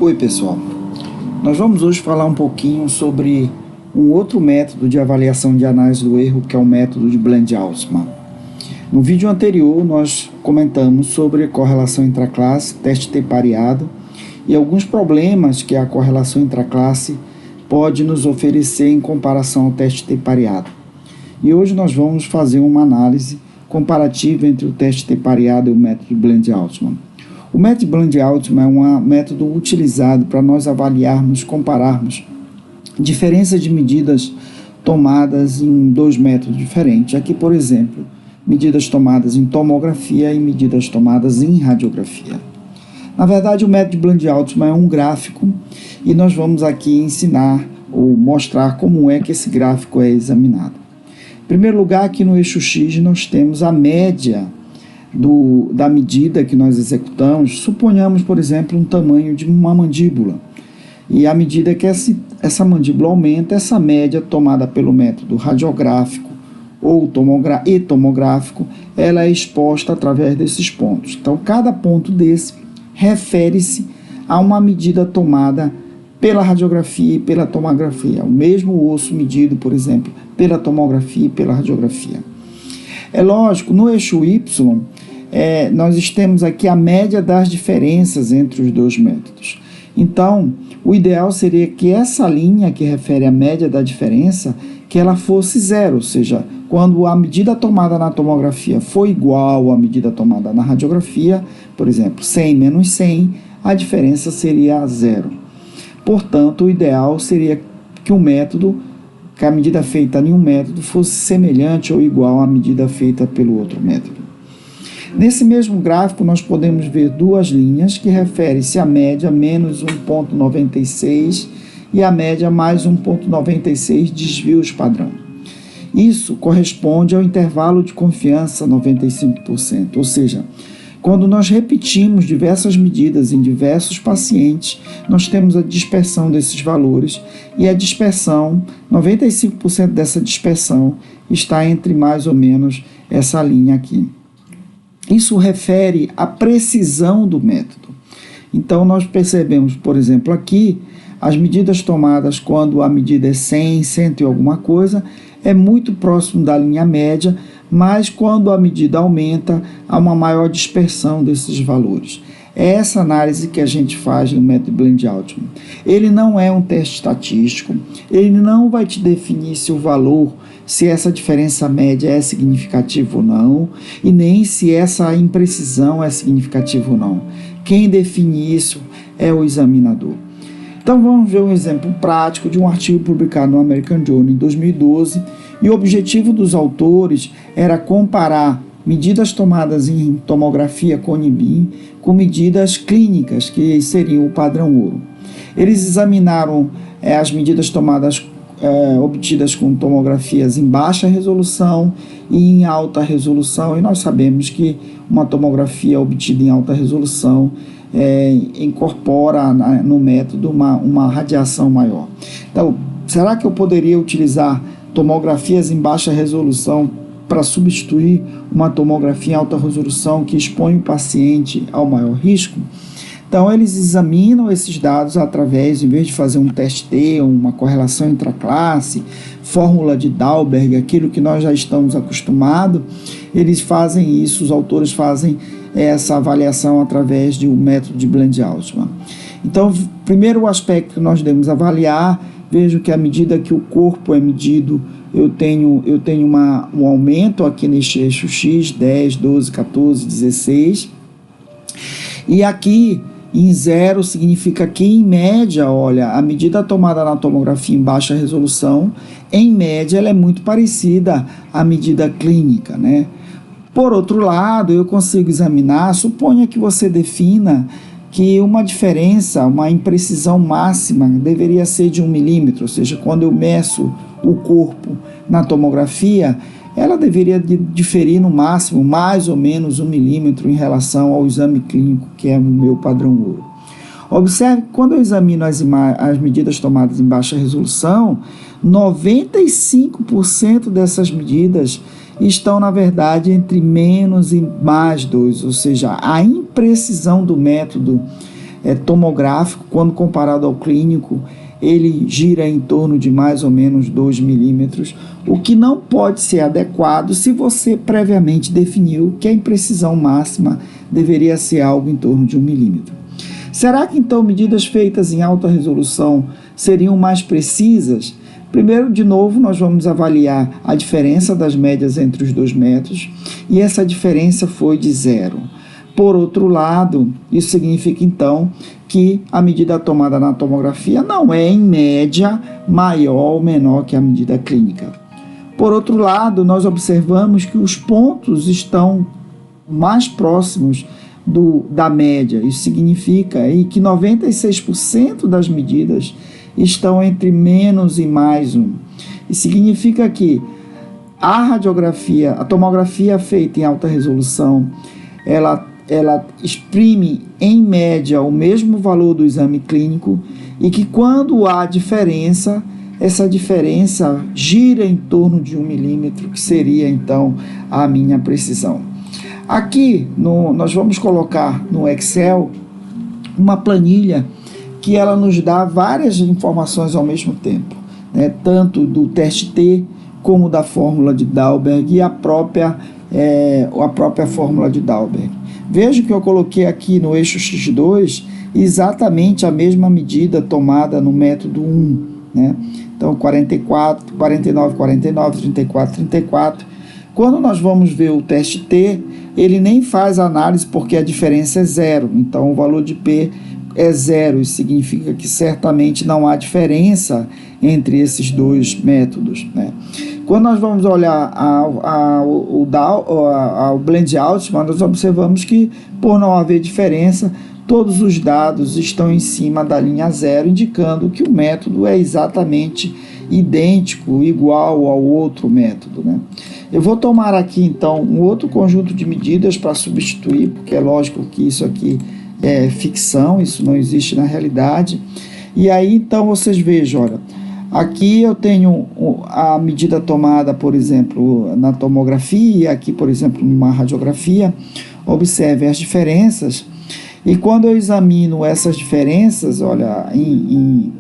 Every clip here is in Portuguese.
Oi pessoal, nós vamos hoje falar um pouquinho sobre um outro método de avaliação de análise do erro, que é o método de Bland-Altman. No vídeo anterior nós comentamos sobre a correlação intraclasse, teste T pareado e alguns problemas que a correlação intraclasse pode nos oferecer em comparação ao teste T pareado. E hoje nós vamos fazer uma análise comparativa entre o teste T pareado e o método de Bland-Altman. O método de Bland-Altman é um método utilizado para nós avaliarmos, compararmos diferenças de medidas tomadas em dois métodos diferentes. Aqui, por exemplo, medidas tomadas em tomografia e medidas tomadas em radiografia. Na verdade, o método de Bland-Altman é um gráfico e nós vamos aqui ensinar ou mostrar como é que esse gráfico é examinado. Em primeiro lugar, aqui no eixo X nós temos a média da medida que nós executamos. Suponhamos, por exemplo, um tamanho de uma mandíbula. E à medida que essa mandíbula aumenta, essa média tomada pelo método radiográfico ou tomográfico, ela é exposta através desses pontos. Então, cada ponto desse refere-se a uma medida tomada pela radiografia e pela tomografia. O mesmo osso medido, por exemplo, pela tomografia e pela radiografia. É lógico, no eixo Y, nós temos aqui a média das diferenças entre os dois métodos. Então, o ideal seria que essa linha que refere à média da diferença, que ela fosse zero, ou seja, quando a medida tomada na tomografia for igual à medida tomada na radiografia, por exemplo, 100 menos 100, a diferença seria zero. Portanto, o ideal seria que a medida feita em um método fosse semelhante ou igual à medida feita pelo outro método. Nesse mesmo gráfico, nós podemos ver duas linhas que referem-se à média menos 1,96 e a média mais 1,96 desvios padrão. Isso corresponde ao intervalo de confiança 95%, ou seja, quando nós repetimos diversas medidas em diversos pacientes, nós temos a dispersão desses valores e a dispersão, 95% dessa dispersão está entre mais ou menos essa linha aqui. Isso refere à precisão do método. Então, nós percebemos, por exemplo, aqui, as medidas tomadas quando a medida é 100, 100 e alguma coisa, é muito próximo da linha média, mas quando a medida aumenta, há uma maior dispersão desses valores. É essa análise que a gente faz no método Bland-Altman. Ele não é um teste estatístico, ele não vai te definir se o valor, se essa diferença média é significativa ou não, e nem se essa imprecisão é significativa ou não. Quem define isso é o examinador. Então vamos ver um exemplo prático de um artigo publicado no American Journal em 2012, e o objetivo dos autores era comparar medidas tomadas em tomografia com NIBIM com medidas clínicas, que seriam o padrão ouro. Eles examinaram as medidas tomadas obtidas com tomografias em baixa resolução e em alta resolução, e nós sabemos que uma tomografia obtida em alta resolução incorpora no método uma radiação maior. Então, será que eu poderia utilizar tomografias em baixa resolução para substituir uma tomografia em alta resolução que expõe o paciente ao maior risco? Então, eles examinam esses dados através, em vez de fazer um teste T, uma correlação intraclasse, fórmula de Dalberg, aquilo que nós já estamos acostumados, eles fazem isso, os autores fazem essa avaliação através do método de Bland-Altman. Então, primeiro aspecto que nós devemos avaliar, vejo que à medida que o corpo é medido, eu tenho um aumento aqui neste eixo X, 10, 12, 14, 16. E aqui em zero significa que em média, olha, a medida tomada na tomografia em baixa resolução, em média ela é muito parecida à medida clínica, né? Por outro lado, eu consigo examinar, suponha que você defina que uma diferença, uma imprecisão máxima deveria ser de 1 milímetro, ou seja, quando eu meço o corpo na tomografia, ela deveria diferir no máximo mais ou menos 1 milímetro em relação ao exame clínico, que é o meu padrão ouro. Observe que quando eu examino as medidas tomadas em baixa resolução, 95% dessas medidas estão, na verdade, entre menos e mais 2, ou seja, a imprecisão do método tomográfico, quando comparado ao clínico, ele gira em torno de mais ou menos 2 milímetros, o que não pode ser adequado se você previamente definiu que a imprecisão máxima deveria ser algo em torno de 1 milímetro. Será que então medidas feitas em alta resolução seriam mais precisas? Primeiro, de novo, nós vamos avaliar a diferença das médias entre os 2 métodos, e essa diferença foi de 0. Por outro lado, isso significa então que a medida tomada na tomografia não é, em média, maior ou menor que a medida clínica. Por outro lado, nós observamos que os pontos estão mais próximos da média. Isso significa aí que 96% das medidas estão entre menos e mais 1. Isso significa que a tomografia feita em alta resolução, ela exprime em média o mesmo valor do exame clínico, e que quando há diferença, essa diferença gira em torno de 1 milímetro, que seria então a minha precisão. Aqui nós vamos colocar no Excel uma planilha que ela nos dá várias informações ao mesmo tempo, né? Tanto do teste T como da fórmula de Dalberg e a própria fórmula de Dalberg. Veja que eu coloquei aqui no eixo X2 exatamente a mesma medida tomada no método 1, né? Então 44, 49, 49, 34, 34. Quando nós vamos ver o teste T, ele nem faz análise porque a diferença é 0, então o valor de P é 0, isso significa que certamente não há diferença entre esses 2 métodos, né? Quando nós vamos olhar ao blend Altman, nós observamos que, por não haver diferença, todos os dados estão em cima da linha 0, indicando que o método é exatamente idêntico, igual ao outro método, né? Eu vou tomar aqui, então, um outro conjunto de medidas para substituir, porque é lógico que isso aqui é ficção, isso não existe na realidade. E aí, então, vocês vejam, olha, aqui eu tenho a medida tomada, por exemplo, na tomografia, aqui, por exemplo, numa radiografia. Observe as diferenças. E quando eu examino essas diferenças, olha,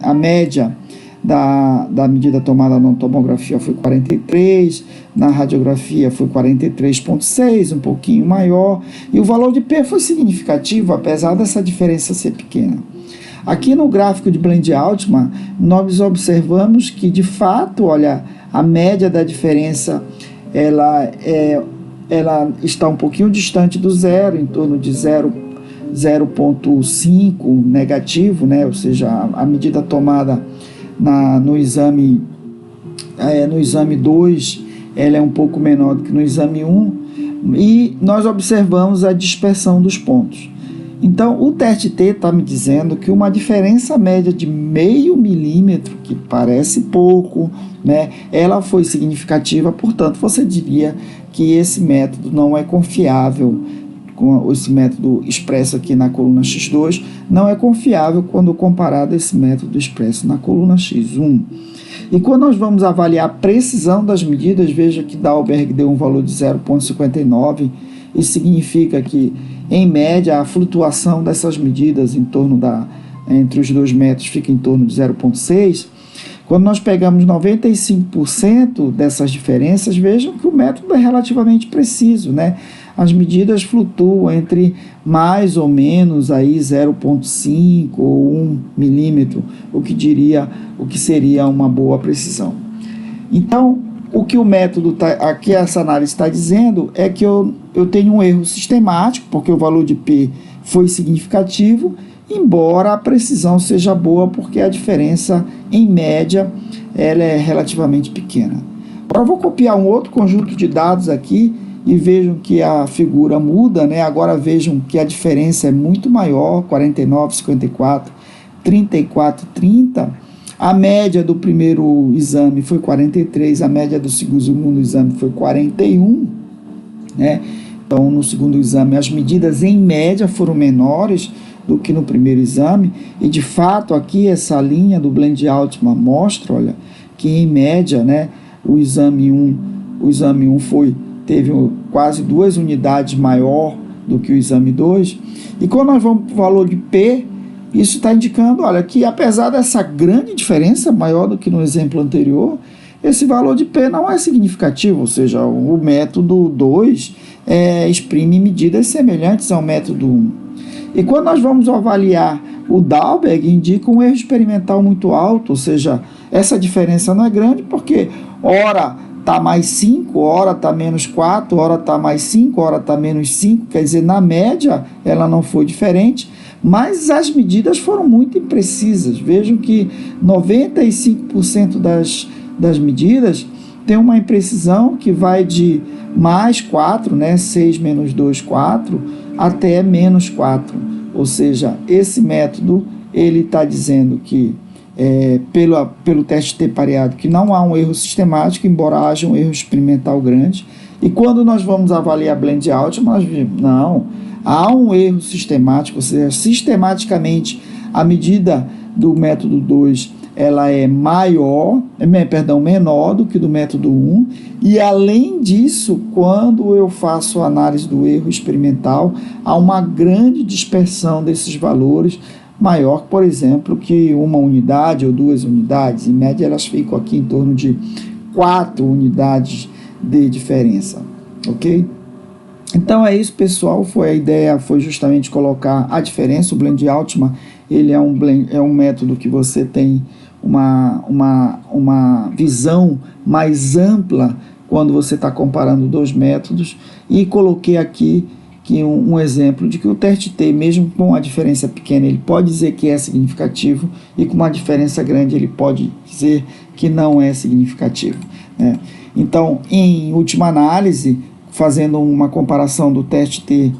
a média da medida tomada na tomografia foi 43, na radiografia foi 43,6, um pouquinho maior, e o valor de P foi significativo, apesar dessa diferença ser pequena. Aqui no gráfico de blend Altman, nós observamos que, de fato, olha, a média da diferença ela está um pouquinho distante do 0, em torno de 0,5 negativo, né? Ou seja, a medida tomada no exame 2, ela é um pouco menor do que no exame 1, e nós observamos a dispersão dos pontos. Então, o teste T está me dizendo que uma diferença média de 0,5 milímetro, que parece pouco, né, ela foi significativa, portanto, você diria que esse método não é confiável. Com esse método expresso aqui na coluna X2, não é confiável quando comparado a esse método expresso na coluna X1. E quando nós vamos avaliar a precisão das medidas, veja que Dalberg deu um valor de 0,59, isso significa que, em média, a flutuação dessas medidas entre os 2 métodos fica em torno de 0,6. Quando nós pegamos 95% dessas diferenças, vejam que o método é relativamente preciso, né? As medidas flutuam entre mais ou menos aí 0,5 ou 1 milímetro, o que seria uma boa precisão. Então, o que o método aqui essa análise está dizendo é que eu tenho um erro sistemático, porque o valor de P foi significativo, embora a precisão seja boa, porque a diferença, em média, ela é relativamente pequena. Agora eu vou copiar um outro conjunto de dados aqui, e vejam que a figura muda, né? Agora vejam que a diferença é muito maior, 49, 54, 34, 30. A média do primeiro exame foi 43, a média do segundo exame foi 41, né? Então, no segundo exame, as medidas em média foram menores do que no primeiro exame, e de fato aqui essa linha do blend Altman mostra, olha, que em média, né, o exame 1 teve quase 2 unidades maior do que o exame 2, e quando nós vamos para o valor de P, Isso está indicando, olha, que apesar dessa grande diferença, maior do que no exemplo anterior, esse valor de P não é significativo, ou seja, o método 2 exprime medidas semelhantes ao método 1. E quando nós vamos avaliar o Dalberg, indica um erro experimental muito alto, ou seja, essa diferença não é grande porque ora está mais 5, ora está menos 4, ora está mais 5, ora está menos 5, quer dizer, na média ela não foi diferente, mas as medidas foram muito imprecisas. Vejam que 95% das medidas tem uma imprecisão que vai de mais 4, né, 6 menos 2, 4, até menos 4. Ou seja, esse método ele está dizendo que, pelo teste T pareado, que não há um erro sistemático, embora haja um erro experimental grande. E quando nós vamos avaliar blend Altman, nós vimos, não, há um erro sistemático, ou seja, sistematicamente a medida do método 2 ela é menor do que do método 1, e além disso, quando eu faço a análise do erro experimental, há uma grande dispersão desses valores, maior, por exemplo, que 1 unidade ou 2 unidades. Em média, elas ficam aqui em torno de 4 unidades de diferença, ok? Então é isso, pessoal. A ideia foi justamente colocar a diferença. O blend Altman, ele é um método que você tem uma visão mais ampla quando você está comparando dois métodos, e coloquei aqui que um exemplo de que o teste T, mesmo com a diferença pequena, ele pode dizer que é significativo, e com uma diferença grande ele pode dizer que não é significativo, né? Então, em última análise, fazendo uma comparação do teste T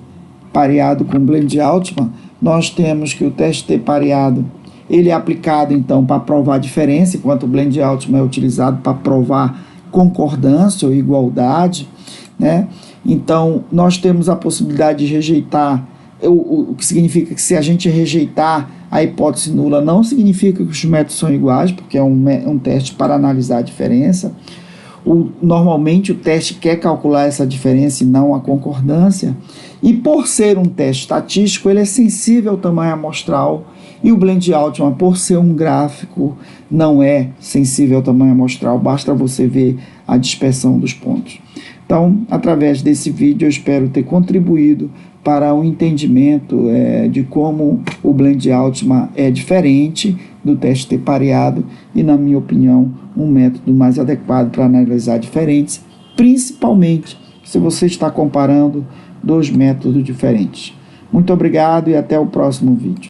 pareado com o blend Altman, nós temos que o teste T pareado ele é aplicado então para provar a diferença, enquanto o blend Altman é utilizado para provar concordância ou igualdade, né? Então, nós temos a possibilidade de rejeitar, o que significa que se a gente rejeitar a hipótese nula, não significa que os métodos são iguais, porque é um teste para analisar a diferença. Normalmente o teste quer calcular essa diferença e não a concordância, e por ser um teste estatístico, ele é sensível ao tamanho amostral, e o blend Altman, por ser um gráfico, não é sensível ao tamanho amostral, basta você ver a dispersão dos pontos. Então, através desse vídeo, eu espero ter contribuído para o entendimento de como o blend Altman é diferente do teste T pareado e, na minha opinião, um método mais adequado para analisar diferentes, principalmente se você está comparando dois métodos diferentes. Muito obrigado e até o próximo vídeo.